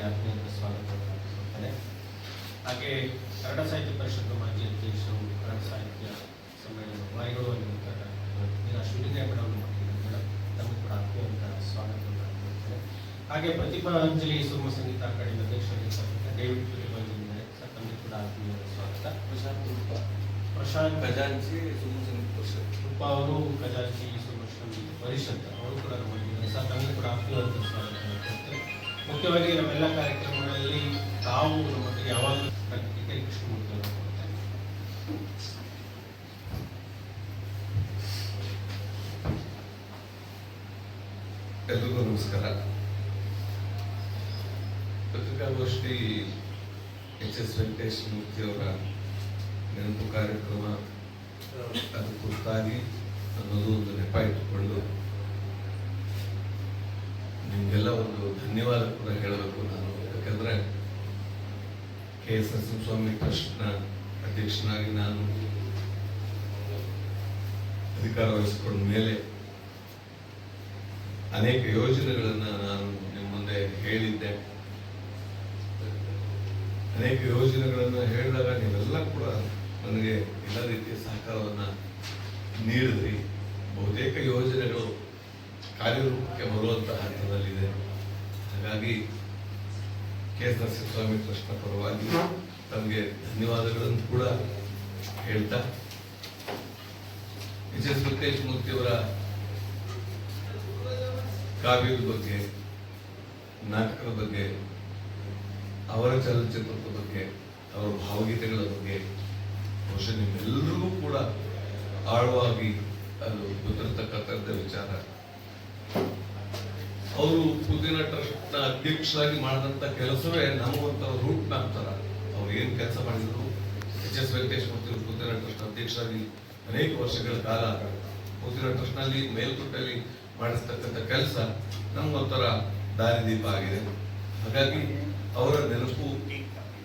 ಆತ್ಮೀಯ ಸ್ವಾಗತವನ್ನು ಮಾಡ್ತಾರೆ. ಹಾಗೆ ಕನ್ನಡ ಸಾಹಿತ್ಯ ಪರಿಷತ್ತು ಮಾಜಿ ಅಧ್ಯಕ್ಷರು, ಕನ್ನಡ ಸಾಹಿತ್ಯ ಸಮ್ಮೇಳನ ವಾಯುಗಳು ಶೂಟಿಂಗ್ ಮೇಡಮ್ ಮಾಡಿದ್ದಾರೆ. ಮೇಡಮ್ ತಮಗೆ ಕೂಡ ಆತ್ಮೀಯ ಸ್ವಾಗತವನ್ನು ಮಾಡ್ತಾರೆ. ಹಾಗೆ ಪ್ರತಿಭಾಂಜಲಿ ಸುಗಮ ಸಂಗೀತ ಅಕಾಡೆಮಿ ಅಧ್ಯಕ್ಷರಾಗಿರ್ತಕ್ಕಂಥ ಡೇವಿಡ್ ಪ್ರತಿಭಾಂಜಲಿ ಸರ್, ತಮಗೆ ಕೂಡ ಆತ್ಮೀಯ ಸ್ವಾಗತ. ಪ್ರಶಾಂತ್ ಖಜಾಂಚಿ ಸುಗಮ ಸಂಗೀತ ಪರಿಷತ್ ಅವರು ಖಜಾಂಚಿ ಸುಗಮ ಸಂಗೀತ ಪರಿಷತ್ ಅವರು ಕೂಡ ನಮ್ಮಲ್ಲಿದ್ದಾರೆ ಸರ್, ತಮಗೆ ಕೂಡ ಆತ್ಮೀಯವಾದ ಸ್ವಾಗತ ಮಾಡ್ತಾರೆ. ಮುಖ್ಯವಾಗಿ ನಮ್ಮೆಲ್ಲ ಕಾರ್ಯಕ್ರಮಗಳಲ್ಲಿ ತಾವು ನಮ್ಮೊಟ್ಟಿಗೆ ಯಾವಾಗಲೂ ಕೃಷ್ಣಮೂರ್ತಿ ಅವರು ಕೊಡ್ತಾರೆ. ಎಲ್ರಿಗೂ ನಮಸ್ಕಾರ. ಪತ್ರಿಕಾಗೋಷ್ಠಿ ಎಚ್.ಎಸ್. ವೆಂಕಟೇಶ್ ಮೂರ್ತಿ ಅವರ ನೆನಪು ಕಾರ್ಯಕ್ರಮ ಅದು ಕುರಿತಾಗಿ ಅನ್ನೋದು ಒಂದು ನೆಪ ಇಟ್ಟುಕೊಂಡು ನಿಮಗೆಲ್ಲ ಒಂದು ಧನ್ಯವಾದ ಕೂಡ ಹೇಳಬೇಕು ನಾನು. ಯಾಕಂದ್ರೆ ಕೆ.ಎಸ್. ನರಸಿಂಹಸ್ವಾಮಿ ಟ್ರಸ್ಟ್ನ ಅಧ್ಯಕ್ಷನಾಗಿ ನಾನು ಅಧಿಕಾರ ವಹಿಸಿಕೊಂಡ ಮೇಲೆ ಅನೇಕ ಯೋಜನೆಗಳನ್ನು ನಾನು ನಿಮ್ಮ ಮುಂದೆ ಹೇಳಿದ್ದೆ. ಅನೇಕ ಯೋಜನೆಗಳನ್ನು ಹೇಳಿದಾಗ ನೀವೆಲ್ಲ ಕೂಡ ನನಗೆ ಎಲ್ಲ ರೀತಿಯ ಸಹಕಾರವನ್ನು ನೀಡಿದ್ರಿ. ಬಹುತೇಕ ಯೋಜನೆಗಳು ಕಾರ್ಯರೂಪಕ್ಕೆ ಬರುವಂತಹ ಹಂತದಲ್ಲಿದೆ. ಹಾಗಾಗಿ ಕೆ.ಎಸ್. ನರಸಿಂಹಸ್ವಾಮಿ ಟ್ರಸ್ಟ್ನ ಪರವಾಗಿ ತಮಗೆ ಧನ್ಯವಾದಗಳನ್ನು ಕೂಡ ಹೇಳ್ತಾ, ಎಚ್.ಎಸ್. ವೆಂಕಟೇಶ್ ಮೂರ್ತಿಯವರ ಕಾವ್ಯದ ಬಗ್ಗೆ, ನಾಟಕದ ಬಗ್ಗೆ, ಅವರ ಚಲನಚಿತ್ರದ ಬಗ್ಗೆ, ಅವರ ಭಾವಗೀತೆಗಳ ಬಗ್ಗೆ ಬಹುಶಃ ನಿಮ್ಮೆಲ್ಲರಿಗೂ ಕೂಡ ಆಳವಾಗಿ ಅದು ಗೊತ್ತಿರತಕ್ಕಂಥದ್ದ ವಿಚಾರ. ಅವರು ಪುದೀನ ಟ್ರಸ್ಟ್ನ ಅಧ್ಯಕ್ಷರಾಗಿ ಮಾಡಿದಂತ ಕೆಲಸವೇ ನಮಗೊಂಥರ ರೂಟ್ ಮ್ಯಾಪ್. ಅವ್ರು ಏನ್ ಕೆಲಸ ಮಾಡಿದ್ರು, ಎಚ್.ಎಸ್. ವೆಂಕಟೇಶ್ ಮೂರ್ತಿ ಪುದೀನ ಟ್ರಸ್ಟ್ ಅಧ್ಯಕ್ಷರಾಗಿ ಅನೇಕ ವರ್ಷಗಳ ಕಾಲ ಪುದೀನ ಟ್ರಸ್ಟ್ ನಲ್ಲಿ ಮೇಲ್ಕೋಟೆಯಲ್ಲಿ ಮಾಡಿಸ್ತಕ್ಕಂಥ ಕೆಲಸ ನಮ್ಗೊಂಥರ ದಾರಿದೀಪ ಆಗಿದೆ. ಹಾಗಾಗಿ ಅವರ ನೆನಪು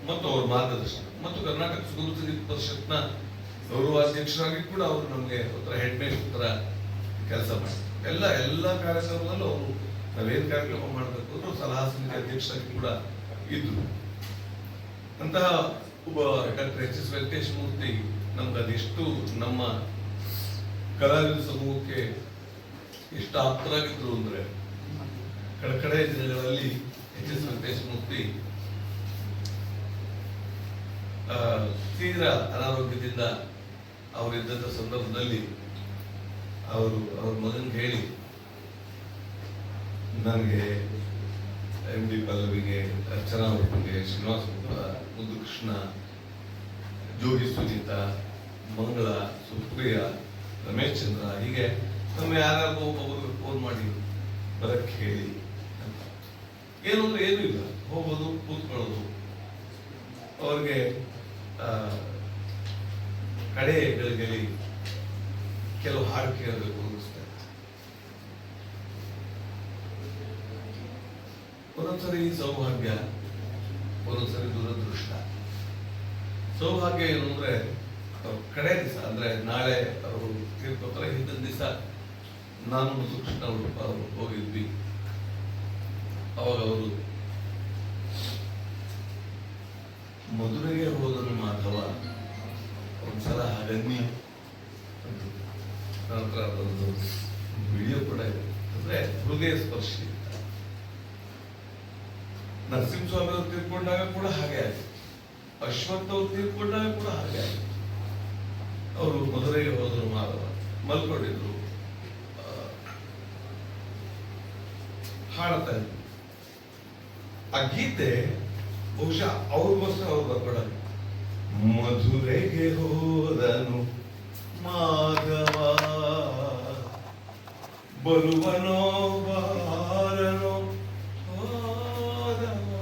ಮತ್ತು ಅವರ ಮಾರ್ಗದರ್ಶನ ಮತ್ತು ಕರ್ನಾಟಕ ಸುಗಮ ಸಂಗೀತ ಪರಿಷತ್ನ ಗೌರವಾಧ್ಯಕ್ಷರಾಗಿ ಕೂಡ ಅವರು ನಮಗೆ ಒಂಥರ ಹೆಡ್ ಮೇಸ್ಟರ್ ತರ ಕೆಲಸ ಮಾಡಿದ್ರು. ಎಲ್ಲ ಕಾರ್ಯಕ್ರಮದಲ್ಲೂ ಅವರು ನಾವೇನ್ ಕಾರ್ಯಕ್ರಮ ಮಾಡಬೇಕು ಅಂದ್ರೆ ಸಲಹಾ ಸಮಿತಿ ಅಧ್ಯಕ್ಷರಾಗಿ ಕೂಡ ಇದ್ರು. ಅಂತಹ ಒಬ್ಬ ಡಾಕ್ಟರ್ ಎಚ್.ಎಸ್. ವೆಂಕಟೇಶ್ ಮೂರ್ತಿ ನಮ್ಗೆ ಅದೆಷ್ಟು ನಮ್ಮ ಕಲಾವಿದ ಸಮೂಹಕ್ಕೆ ಎಷ್ಟು ಆಪ್ತರಾಗಿದ್ರು ಅಂದ್ರೆ, ಕಡೆ ದಿನಗಳಲ್ಲಿ ಎಚ್.ಎಸ್. ವೆಂಕಟೇಶ್ ಮೂರ್ತಿ ತೀರಾ ಅನಾರೋಗ್ಯದಿಂದ ಅವರಿದ್ದಂಥ ಸಂದರ್ಭದಲ್ಲಿ ಅವ್ರ ಮಗನಿಗೆ ಹೇಳಿ, ನನಗೆ ಎಂ.ಡಿ. ಪಲ್ಲವಿಗೆ, ಅರ್ಚನಾ ಅವ್ರಿಗೆ, ಶ್ರೀನಿವಾಸ ಮುದ್ದು ಕೃಷ್ಣ, ಜೋಗಿ ಸುನೀತ, ಮಂಗಳ, ಸುಪ್ರಿಯ, ರಮೇಶ್ ಚಂದ್ರ, ಹೀಗೆ ನಮ್ಮ ಯಾರಿಗೂ ಒಬ್ಬೊಬ್ಬರಿಗೆ ಫೋನ್ ಮಾಡಿ ಬರಕ್ಕೆ ಹೇಳಿ. ಏನು ಅಂದ್ರೆ ಏನೂ ಇಲ್ಲ, ಹೋಗೋದು, ಕೂತ್ಕೊಳ್ಳೋದು. ಅವ್ರಿಗೆ ಕಡೆ ಗಳಿಗೆಯಲ್ಲಿ ಕೆಲವು ಹಾಡು ಕೇಳಬೇಕು ಅನ್ನಿಸ್ತಾ ಇತ್ತು. ಒಂದೊಂದ್ಸರಿ ಸೌಭಾಗ್ಯ, ಒಂದೊಂದ್ಸರಿ ದುರದೃಷ್ಟ. ಸೌಭಾಗ್ಯ ಏನು ಅಂದ್ರೆ, ಕಡೆ ದಿವಸ ಅಂದ್ರೆ ನಾಳೆ ಅವರು ತೀರ್ಕೋತಾರೆ, ಹಿಂದಿನ ದಿವಸ ನಾನು ಮತ್ತು ಕೃಷ್ಣ ಉಡುಪ ಅವರು ಹೋಗಿದ್ವಿ. ಅವಾಗ ಅವರು ಮಧುರೆಗೆ ಹೋದನು ಮಾಧವ ಒಂದ್ಸಲ ಹಾಗನ್ನಿ ನಂತರ ಅದೊಂದು ವಿಡಿಯೋ ಕೂಡ ಇದೆ. ಅಂದ್ರೆ ಹೃದಯ ಸ್ಪರ್ಶಿ. ನರಸಿಂಹಸ್ವಾಮಿ ಅವರು ತೀರ್ಕೊಂಡಾಗ ಕೂಡ ಹಾಗೆ ಆಗಿದೆ, ಅಶ್ವತ್ಥ ಅವರು ತೀರ್ಕೊಂಡಾಗ ಕೂಡ ಹಾಗೆ ಆಗಿದೆ. ಅವರು ಮಧುರೆಗೆ ಹೋದರು ಮಾಧವ ಮಲ್ಕೊಂಡಿದ್ರು, ಹಾಡ್ತಾ ಇದ್ರು. ಆ ಗೀತೆ ಬಹುಶಃ ಅವ್ರಿಗೋಸ್ಕರ ಅವ್ರು ಬರ್ಕೊಡೋದು. ಮಧುರೆಗೆ ಹೋದನು ಮಾಧವ, ಬರುವನೋ ಬಾರನೋ ಮಾಧವ,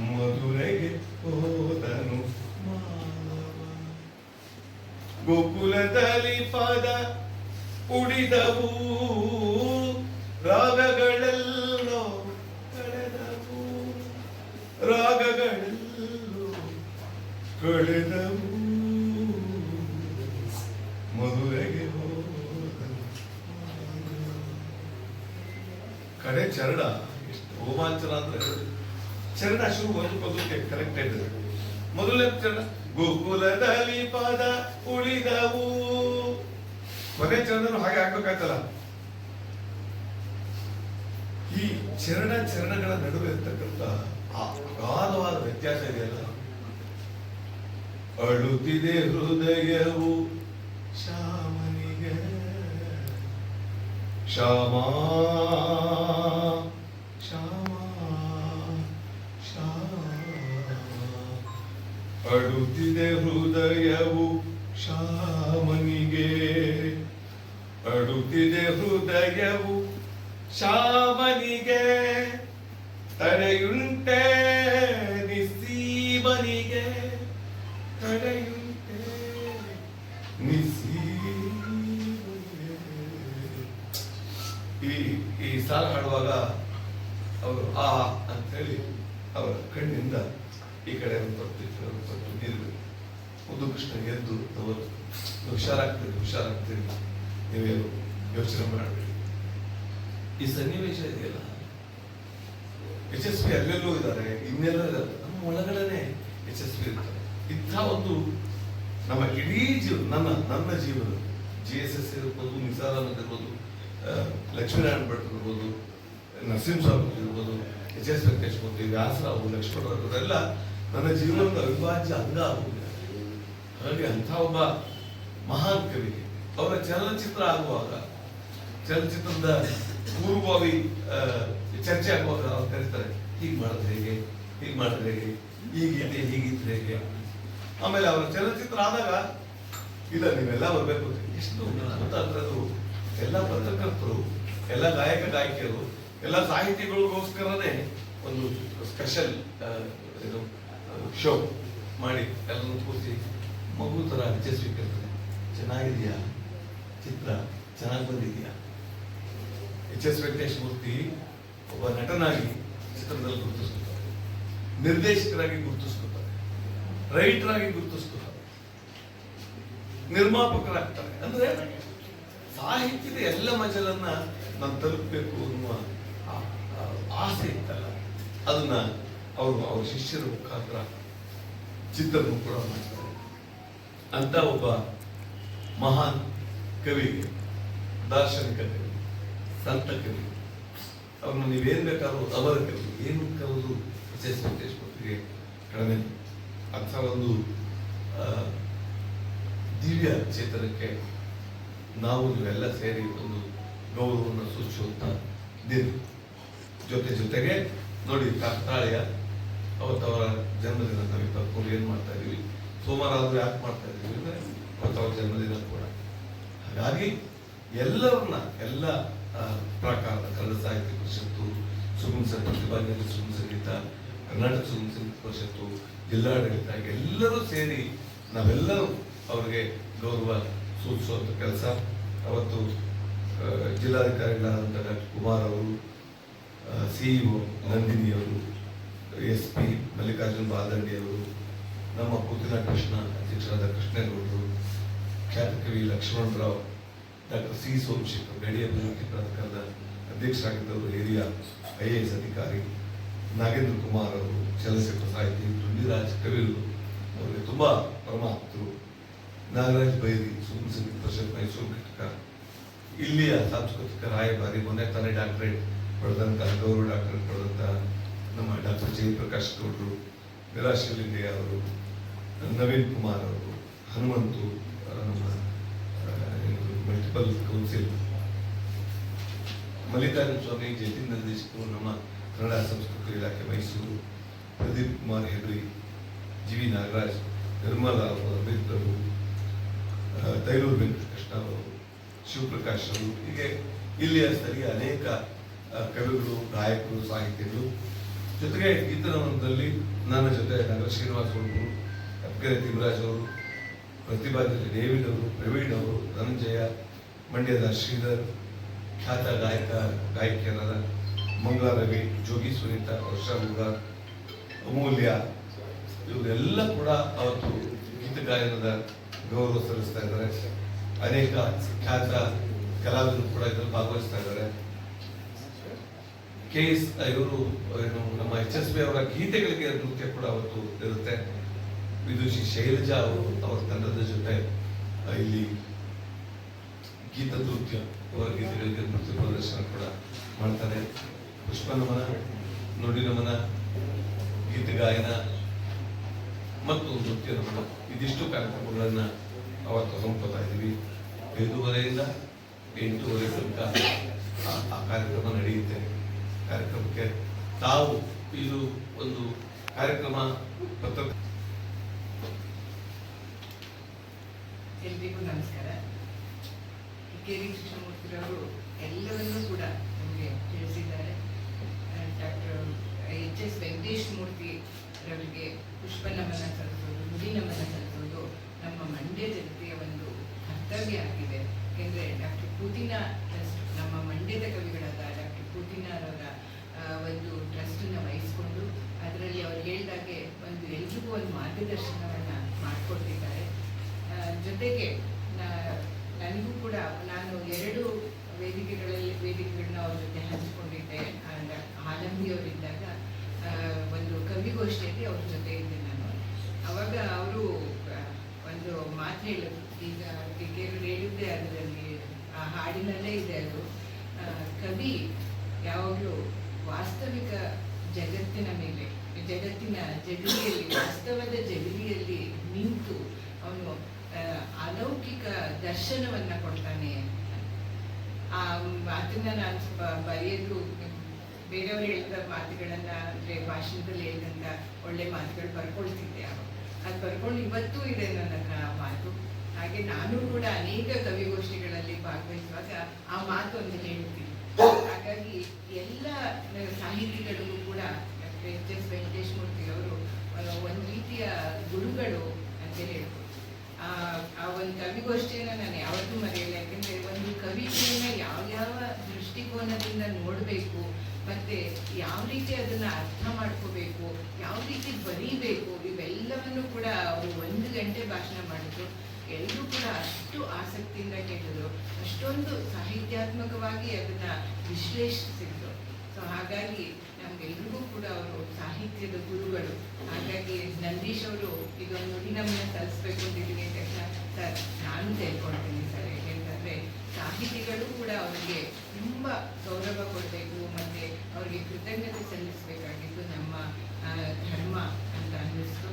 ಮಧುರೆಗೆ ಹೋದನು ಮಾಧವ. ಗೋಕುಲದಲ್ಲಿ ಪದ ಉಡಿದವು, ರಾಗಗಳೆಲ್ಲೋ ಕಳೆದವು, ರಾಗಗಳೆಲ್ಲೋ ಕಳೆದವು, ಮಧುರೆಗೆ ಹೋದನು. ಕಡೆ ಚರಣ ಎಷ್ಟು ರೋಮಾಂಚನ ಅಂದ್ರೆ ಚರಣ ಶುರು ಒಂದು ಪದಕ್ಕೆ ಕನೆಕ್ಟೆಡ್. ಮೊದಲನೇ ಚರಣ ಗೋಕುಲದಲ್ಲಿ ಪಾದ ಉಳಿದವು, ಕೊನೆ ಚರಣನು ಹಾಗೆ ಆಗ್ಬೇಕಾಯ್ತಲ್ಲ. ಈ ಚರಣಗಳ ನಡುವೆ ಇರ್ತಕ್ಕಂಥ ಅಗಾಧವಾದ ವ್ಯತ್ಯಾಸ ಇದೆಯಲ್ಲ. ಅಳುತ್ತಿದೆ ಹೃದಯವು ಶ್ಯಾಮನಿಗೆ, ಶ್ಯಾಮ ಶ್ಯಾಮ ಶ್ಯಾಮ, ಅಳುತ್ತಿದೆ ಹೃದಯವು ಶ್ಯಾಮನಿಗೆ, ಅಳುತ್ತಿದೆ ಹೃದಯವು ಶ್ಯಾಮನಿಗೆ, ತಡೆಯುಂಟೆ ನಿಸ್ಸೀಮನಿಗೆ, ತಡೆಯುಂಟೆ ನಿಸ್ಸೀಮನಿಗೆ. ಈ ಸಾಲ ಹಾಡುವಾಗ ಅವರು ಆ ಅಂತ ಹೇಳಿ ಅವರ ಕಣ್ಣಿಂದ ಈ ಕಡೆ ಒಂದು ನೀರು ಮುದ್ದು ಕೃಷ್ಣ ಎದ್ದು ಅವರು ಹುಷಾರಾಗ್ತೀರಿ ನೀವೇನು ಯೋಚನೆ ಮಾಡಬೇಡಿ. ಈ ಸನ್ನಿವೇಶ ಇದೆಯಲ್ಲ, ಯಶಸ್ವಿ ಅಲ್ಲೆಲ್ಲೂ ಇದ್ದಾರೆ, ಇನ್ನೆಲ್ಲೋ ಇದ್ದಾರೆ, ನಮ್ಮ ಒಳಗಡೆನೆ ಯಶಸ್ವಿ ಇರ್ತಾರೆ. ಇಂಥ ಒಂದು ನಮ್ಮ ಇಡೀ ನನ್ನ ಜೀವನ GSS ಇರ್ಬೋದು, ನಿಸಾರ್ ಅಹಮದ್ ಇರ್ಬೋದು, ಲಕ್ಷ್ಮೀನಾರಾಯಣ ಭಟ್ ಇರ್ಬೋದು, ನರಸಿಂಹಸ್ವಾಮಿ ಇರ್ಬೋದು, HS ವೆಂಕಟೇಶ್ ಮೂರ್ತಿ, ವ್ಯಾಸರಾವ್, ಲಕ್ಷ್ಮಣರಾವ್ ಇವರೆಲ್ಲ ನನ್ನ ಜೀವನದ ಅವಿಭಾಜ್ಯ ಅಂಗ ಆಗುವುದಿಲ್ಲ. ಹಾಗೆ ಅಂಥ ಒಬ್ಬ ಮಹಾನ್ ಕವಿ ಅವರ ಚಲನಚಿತ್ರ ಆಗುವಾಗ, ಚಲನಚಿತ್ರದ ಪೂರ್ವಭಾವಿ ಚರ್ಚೆ ಆಗುವಾಗ ಅವ್ರು ಕರೀತಾರೆ, ಹೀಗೆ ಮಾಡಿದ್ರೆ ಹೇಗೆ, ಹೀಗೆ ಮಾಡಿದ್ರೆ ಹೇಗೆ, ಹೀಗಿದೆ ಹೀಗಿದ್ರೆ ಹೇಗೆ. ಆಮೇಲೆ ಅವರ ಚಲನಚಿತ್ರ ಆದಾಗ ಇಲ್ಲ ನೀವೆಲ್ಲ ಬರ್ಬೇಕು. ಎಷ್ಟು ಅಂತ ಅಂದ್ರದು ಎಲ್ಲ ಪತ್ರಕರ್ತರು, ಎಲ್ಲ ಗಾಯಕ ಗಾಯಕಿಯರು, ಎಲ್ಲ ಸಾಹಿತಿಗಳಿಗೋಸ್ಕರನೇ ಒಂದು ಸ್ಪೆಷಲ್ ಶೋ ಮಾಡಿ ಎಲ್ಲರನ್ನು ಕೂರಿಸಿ ಮಗು ತರ ಯಶಸ್ವಿ ಕೇಳ್ತಾರೆ, ಚೆನ್ನಾಗಿದೆಯಾ ಚಿತ್ರ, ಚೆನ್ನಾಗಿ ಬಂದಿದೆಯಾ. HS ವೆಂಕಟೇಶ್ ಮೂರ್ತಿ ಒಬ್ಬ ನಟನಾಗಿ ಚಿತ್ರದಲ್ಲಿ ಗುರುತಿಸ್ಕೊತಾರೆ, ನಿರ್ದೇಶಕರಾಗಿ ಗುರುತಿಸ್ಕೊತಾರೆ, ರೈಟರ್ ಆಗಿ ಗುರುತಿಸ್ಕೊತಾರೆ, ನಿರ್ಮಾಪಕರಾಗ್ತಾರೆ. ಅಂದ್ರೆ ಸಾಹಿತ್ಯದ ಎಲ್ಲ ಮಜಲನ್ನ ನಾನು ತಲುಪಬೇಕು ಅನ್ನುವ ಆಸೆ ಇತ್ತಲ್ಲ, ಅದನ್ನ ಅವ್ರ ಶಿಷ್ಯರ ಮುಖಾಂತರ ಚಿತ್ರನೂ ಕೂಡ ಮಾಡ್ತಾರೆ. ಅಂತ ಒಬ್ಬ ಮಹಾನ್ ಕವಿಗೆ, ದಾರ್ಶನಿಕ ಕವಿ, ಸಂತ ಕವಿ, ಅವ್ರನ್ನ ನೀವೇನ್ ಬೇಕಾದ್ರೂ ಅವರ ಕವಿ, ಏನು ಕರೆದು HS ವೆಂಕಟೇಶ್ ಮೂರ್ತಿಗೆ ಕಡಿಮೆ. ಅಂಥ ಒಂದು ದಿವ್ಯ ಚೇತನಕ್ಕೆ ನಾವು ನೀವೆಲ್ಲ ಸೇರಿ ಒಂದು ಗೌರವವನ್ನು ಸೂಚಿಸುವಂತ ದಿನ. ಜೊತೆಗೆ ನೋಡಿ, ಕಾಕತಾಳೀಯ ಅವತ್ತವರ ಜನ್ಮದಿನ ನಾವು 23 ಏನ್ ಮಾಡ್ತಾ ಇದೀವಿ, ಸೋಮವಾರ ಆದ್ರೂ ಯಾಕೆ ಮಾಡ್ತಾ ಇದೀವಿ ಅಂದ್ರೆ ಅವತ್ತವರ ಜನ್ಮದಿನ ಕೂಡ. ಹಾಗಾಗಿ ಎಲ್ಲರನ್ನ ಎಲ್ಲ ಪ್ರಕಾರದ ಕನ್ನಡ ಸಾಹಿತ್ಯ ಪರಿಷತ್ತು, ಸುಗಮ ಪ್ರತಿಭಾಂಜಲಿ ಸುಗಮ ಸಂಗೀತ, ಕರ್ನಾಟಕ ಸುಗಮ ಸಂಗೀತ ಪರಿಷತ್ತು, ಜಿಲ್ಲಾಡಳಿತ ಎಲ್ಲರೂ ಸೇರಿ ನಾವೆಲ್ಲರೂ ಅವರಿಗೆ ಗೌರವ ಸೂಚಿಸುವಂತ ಕೆಲಸ. ಅವತ್ತು ಜಿಲ್ಲಾಧಿಕಾರಿಗಳಾದಂಥ ಡಾಕ್ಟರ್ ಕುಮಾರ್ ಅವರು, CEO ನಂದಿನಿ ಅವರು, SP ಮಲ್ಲಿಕಾರ್ಜುನ್ ಬಾದಂಡಿ ಅವರು, ನಮ್ಮ ಪೂತಿನ ಕೃಷ್ಣ ಅಧ್ಯಕ್ಷರಾದ ಕೃಷ್ಣೇಗೌಡರು, ಖ್ಯಾತ ಕವಿ ಲಕ್ಷ್ಮಣರಾವ್, ಡಾಕ್ಟರ್ C ಸೋಮಶೇಖರ್ ಗಡಿ ಅಭಿವೃದ್ಧಿ ಪ್ರಾಧಿಕಾರದ ಅಧ್ಯಕ್ಷರಾಗಿದ್ದವರು, ಹಿರಿಯ IAS ಅಧಿಕಾರಿ ನಾಗೇಂದ್ರ ಕುಮಾರ್ ಅವರು, ಚಲನಚಿತ್ರ ಸಾಹಿತಿ ದುಂಡಿರಾಜ್ ಕವಿರು ಅವರಿಗೆ ತುಂಬಾ ಪರಮಾಪ್ತರು, ನಾಗರಾಜ್ ಬೈರಿ ಸುಗಮ ಸಂಗೀತ ಪರಿಷತ್ ಮೈಸೂರು ಘಟಕ, ಇಲ್ಲಿಯ ಸಾಂಸ್ಕೃತಿಕ ರಾಯಭಾರಿ, ಮೊನ್ನೆ ತಾನೇ ಡಾಕ್ಟರೇಟ್ ಪಡೆದಂತ, ಗೌರವ ಡಾಕ್ಟರೇಟ್ ಪಡೆದಂತ ನಮ್ಮ ಡಾಕ್ಟರ್ ಜಯಪ್ರಕಾಶ್ ಗೌಡರು, ನಿರಾಶಲಿಂಗಯ್ಯ ಅವರು, ನವೀನ್ ಕುಮಾರ್ ಅವರು, ಹನುಮಂತು, ನಮ್ಮ ಮಲ್ಟಿಪಲ್ ಕೌನ್ಸಿಲ್ ಮಲ್ಲಿಕಾರ್ಜುನ ಸ್ವಾಮಿ, ಜತಿನ್ ನಿರ್ದೇಶಕರು, ನಮ್ಮ ಕನ್ನಡ ಸಂಸ್ಕೃತಿ ಇಲಾಖೆ ಮೈಸೂರು, ಪ್ರದೀಪ್ ಕುಮಾರ್ ಹೆಗ್ರಿ, GV ನಾಗರಾಜ್, ನಿರ್ಮಲಾ ಅವರು, ಅಮಿತ್ ಪ್ರಭು, ತೈಲೂರು ವೆಂಕಟಕೃಷ್ಣ ಅವರು, ಶಿವಪ್ರಕಾಶ್ ಅವರು, ಹೀಗೆ ಇಲ್ಲಿಯ ಸ್ಥಳೀಯ ಅನೇಕ ಕವಿಗಳು, ಗಾಯಕರು, ಸಾಹಿತಿಗಳು. ಜೊತೆಗೆ ಗೀತನವನದಲ್ಲಿ ನನ್ನ ಜೊತೆ ನಗರ ಶ್ರೀನಿವಾಸ್ ಅವರು, ಅಬ್ಗೆರೆ ತಿಮರಾಜ್ ಅವರು, ಪ್ರತಿಭಾಂಜಲಿ ಡೇವಿಡ್ ಅವರು, ಪ್ರವೀಣ್ ಅವರು, ಧನಂಜಯ, ಮಂಡ್ಯದ ಶ್ರೀಧರ್, ಖ್ಯಾತ ಗಾಯಕಿಯರಾದ ಮಂಗಳಾ ರವಿ, ಜೋಗಿ ಸುನೀತಾ, ವರ್ಷಾ ಮುಗಾರ್, ಅಮೂಲ್ಯ, ಇವರೆಲ್ಲ ಕೂಡ ಅವತ್ತು ಗೀತ ಗಾಯನದ ಗೌರವ ಸಲ್ಲಿಸ್ತಾ ಇದ್ದಾರೆ. ಅನೇಕ ಖ್ಯಾತ ಕಲಾವಿದರು ಕೂಡ ಇದರಲ್ಲಿ ಭಾಗವಹಿಸ್ತಾ ಇದ್ದಾರೆ. ಇವರು ಏನು ನಮ್ಮ HSB ಅವರ ಗೀತೆಗಳಿಗೆ ನೃತ್ಯ ಕೂಡ ಅವತ್ತು ಇರುತ್ತೆ. ವಿದುಷಿ ಶೈಲಜಾ ಅವರು ಅವರ ತಂಡದ ಜೊತೆ ಇಲ್ಲಿ ಗೀತ ನೃತ್ಯ ಅವರ ಗೀತೆಗಳಿಗೆ ನೃತ್ಯ ಪ್ರದರ್ಶನ ಕೂಡ ಮಾಡ್ತಾರೆ. ಪುಷ್ಪ ನಮನ, ನುಡಿ ನಮನ, ಗೀತ ಗಾಯನ ಮತ್ತು ನೃತ್ಯ ನಮನ ಇದಿಷ್ಟು ಕಾರ್ಯಕ್ರಮಗಳನ್ನ ಅವತ್ತು ಹಮ್ಮಿಕೊತಾ ಇದ್ದೀವಿ. 5:30ರಿಂದ 8:30 ತನಕ ಆ ಕಾರ್ಯಕ್ರಮ ನಡೆಯುತ್ತೆ. ಕಾರ್ಯಕ್ರಮಕ್ಕೆ ತಾವು ಇದು ಒಂದು ಕಾರ್ಯಕ್ರಮ ಎಲ್ರಿಗೂ ನಮಸ್ಕಾರ. ಕೆ.ವಿ. ಕೃಷ್ಣಮೂರ್ತಿರವರು ಎಲ್ಲವನ್ನೂ ಕೂಡ ನಮಗೆ ತಿಳಿಸಿದ್ದಾರೆ. Doctor H.S. ವೆಂಕಟೇಶ್ ಮೂರ್ತಿ ರವರಿಗೆ ಪುಷ್ಪ ನಮನ ಸಲ್ಲಿಸೋದು, ನುಡಿ ನಮನ ಸಲ್ಲಿಸೋದು ನಮ್ಮ ಮಂಡ್ಯ ಜನತೆಯ ಒಂದು ಕರ್ತವ್ಯ ಆಗಿದೆ. ಯಾಕೆಂದರೆ ಡಾಕ್ಟರ್ ಪೂತಿನ ಟ್ರಸ್ಟ್ ನಮ್ಮ ಮಂಡ್ಯದ ಕವಿಗಳಾದ ಡಾಕ್ಟರ್ ಪೂತಿನರವರ ಒಂದು ಟ್ರಸ್ಟನ್ನು ವಹಿಸಿಕೊಂಡು ಅದರಲ್ಲಿ ಅವ್ರು ಹೇಳಿದಾಗೆ ಒಂದು ಎಲ್ರಿಗೂ ಒಂದು ಮಾರ್ಗದರ್ಶನವನ್ನು ಮಾಡಿಕೊಟ್ಟಿದ್ದಾರೆ. ಜೊತೆಗೆ ನನಗೂ ಕೂಡ ನಾನು 2 ವೇದಿಕೆಗಳನ್ನ ಅವ್ರ ಜೊತೆ ಹಂಚಿಕೊಂಡಿದ್ದೆ. ಆಲಂಬಿಯವರಿದ್ದಾಗ ಒಂದು ಕವಿಗೋಷ್ಠಿಯಲ್ಲಿ ಅವ್ರ ಜೊತೆ ಇದ್ದೆ ನಾನು. ಅವಾಗ ಅವರು ಒಂದು ಮಾತು ಹೇಳಿದ್ರು, ಈಗ ಕೇರು ಹೇಳಿದ್ದೆ, ಅದರಲ್ಲಿ ಆ ಹಾಡಿನಲ್ಲೇ ಇದೆ ಅದು. ಕವಿ ಯಾವಾಗಲೂ ವಾಸ್ತವಿಕ ಜಗತ್ತಿನ ಮೇಲೆ, ಜಗತ್ತಿನ ಜಗಲಿಯಲ್ಲಿ, ವಾಸ್ತವದ ಜಗಲಿಯಲ್ಲಿ ನಿಂತು ಅವನು ಅಲೌಕಿಕ ದರ್ಶನವನ್ನ ಕೊಡ್ತಾನೆ. ಆ ಮಾತನ್ನ ನಾನು ಸ್ವಲ್ಪ ಬರೆಯೋದು, ಬೇರೆಯವರು ಹೇಳಿದ ಮಾತುಗಳನ್ನ ಅಂದ್ರೆ ಭಾಷಣದಲ್ಲಿ ಹೇಳಿದಂತ ಒಳ್ಳೆ ಮಾತುಗಳು ಬರ್ಕೊಳ್ತಿದ್ದೆ. ಅದು ಬರ್ಕೊಂಡು ಇವತ್ತೂ ಇದೆ ನನ್ನ ಮಾತು. ಹಾಗೆ ನಾನು ಕೂಡ ಅನೇಕ ಕವಿಗೋಷ್ಠಿಗಳಲ್ಲಿ ಭಾಗವಹಿಸುವಾಗ ಆ ಮಾತು ಒಂದು ಹೇಳ್ತೀನಿ. ಹಾಗಾಗಿ ಎಲ್ಲ ಸಾಹಿತಿಗಳಿಗೂ ಕೂಡ H.S. ವೆಂಕಟೇಶ್ ಮೂರ್ತಿ ಅವರು ಒಂದು ರೀತಿಯ ಗುರುಗಳು ಅಂತ ಹೇಳ್ಬೋದು. ಆ ಒಂದು ಕವಿಗೋಷ್ಠಿಯನ್ನು ನಾನು ಯಾವತ್ತೂ ಮರೆಯಲ್ಲ. ಯಾಕೆಂದ್ರೆ ಒಂದು ಕವಿತೆಯನ್ನ ಯಾವ ದೃಷ್ಟಿಕೋನದಿಂದ ನೋಡಬೇಕು, ಮತ್ತೆ ಯಾವ ರೀತಿ ಅದನ್ನ ಅರ್ಥ ಮಾಡ್ಕೋಬೇಕು, ಯಾವ ರೀತಿ ಬರೀಬೇಕು, ಇವೆಲ್ಲವನ್ನು ಕೂಡ ಅವರು 1 ಗಂಟೆ ಭಾಷಣ ಮಾಡಿದ್ರು. ಎಲ್ಲರೂ ಕೂಡ ಅಷ್ಟು ಆಸಕ್ತಿಯಿಂದ ಕೇಳಿದ್ರು, ಅಷ್ಟೊಂದು ಸಾಹಿತ್ಯಾತ್ಮಕವಾಗಿ ಅದನ್ನ ವಿಶ್ಲೇಷಿಸಿದ್ರು. ಸೊ ಹಾಗಾಗಿ ನಮ್ಗೆಲ್ರಿಗೂ ಕೂಡ ಅವರು ಸಾಹಿತ್ಯದ ಗುರುಗಳು. ಹಾಗಾಗಿ ನಂದೀಶ್ ಅವರು ಇದೊಂದು ನುಡಿ ನಮನ ಸಲ್ಲಿಸ್ಬೇಕು ಅಂತಿದ್ದೀನಿ ತಕ್ಷಣ ಸರ್ ನಾನು ತಿಳ್ಕೊಳ್ತೀನಿ ಸರ್. ಯಾಕೆಂತಂದ್ರೆ ಸಾಹಿತಿಗಳು ಕೂಡ ಅವರಿಗೆ ತುಂಬಾ ಗೌರವ ಕೊಡಬೇಕು, ಮತ್ತೆ ಅವರಿಗೆ ಕೃತಜ್ಞತೆ ಸಲ್ಲಿಸಬೇಕಾಗಿದ್ದು ನಮ್ಮ ಧರ್ಮ ಅಂತ ಅನ್ನಿಸ್ತು.